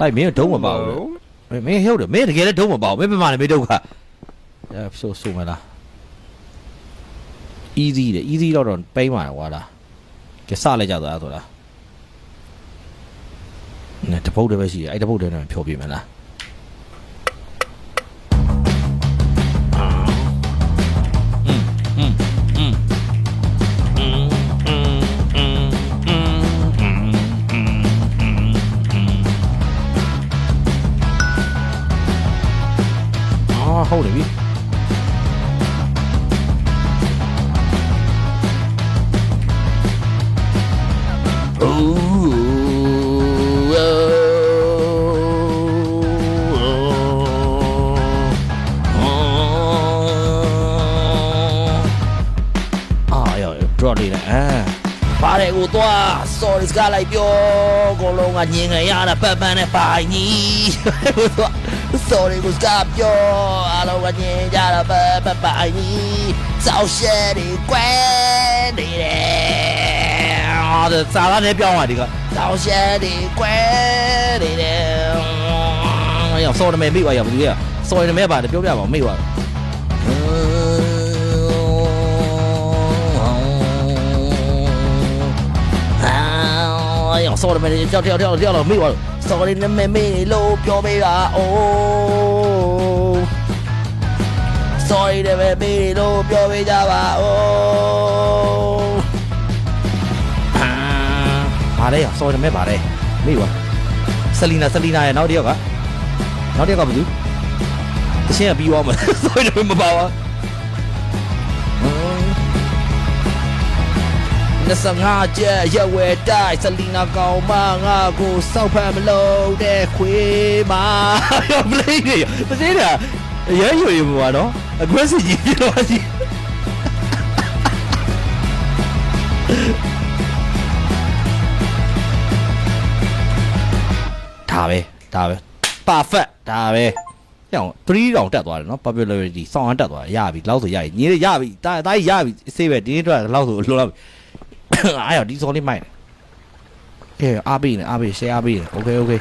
တိုက်မင်းဒုံးမပေါ့မင်းဟုတ်တယ်မင်းတကယ်လည်းဒုံးမပေါ့မင်းပြမလည်းမင်းဒုက္ခဆိုမလား easy တဲ့ easy တော့ပိန်းပါကွာလားကဲစလိုက်ကြသွားဆိုတာနဲ့တပုတ်တည်းပဲရှိတယ်အဲ့တပုတ်တည်းနဲ့ဖြောပြမယ်လားဟုတ်တယ်ပြီdraw လေးနဲ့ပါတယ်ကိုသွား sorry စကားလိုက်ပြောကိုလုံးကညင်ငယ်ရတာပတ်ပန်းနဲ့ပိုင်ကြီးကိုသွား sorry ကိုစကားပြောအားလုံးကညင်ကြတာပတ်ပိုင်ကြီးစောက်ရှယ်တွေကွဲနေတယ်ဒါစာသားနဲ့ပြောင်းသွားဒီကစောက်ရှယ်တွေကွဲနေတယ်ရော sorry မဲမိပါရောဘယ်သူလဲ sorry မဲပါတယ်ပြောပြပါမိပါရော sorry မဲ跳了没完 sorry နဲ့မဲလို့ပြောပေးပါအိုး sorry နဲ့မဲလို့ပြောပေးကြပါအိုးပါတယ်ရော sorry မဲပါတယ်မိပါဆလီနာရဲ့နောက်တစ်ယောက်ကဘယ်သူတရှင်းကပြီးသွားမှာ sorry နဲ့မပါပါ25ကျက်ရက်ဝဲတိုက်ဆလီနာကောင်မငါကိုစောက်ဖမ်းမလို့တဲ့ခွေးမရောပလေးတွေတကယ်တာရဲရွေမှာနော် aggressive ကြီးပြောပါစီဒါပဲ perfect ဒါပဲကြောင်3တောင်တက်သွားတယ်နော် popularity စောင်းတက်သွားရပြီလောက်ဆိုရပြီညီရပြီတားရပြီစေးပဲဒီနေ့တော့လောက်ဆိုလိုလောက်အားရဒီစောလေးမိုက်တယ်အားပေး share အားပေး okay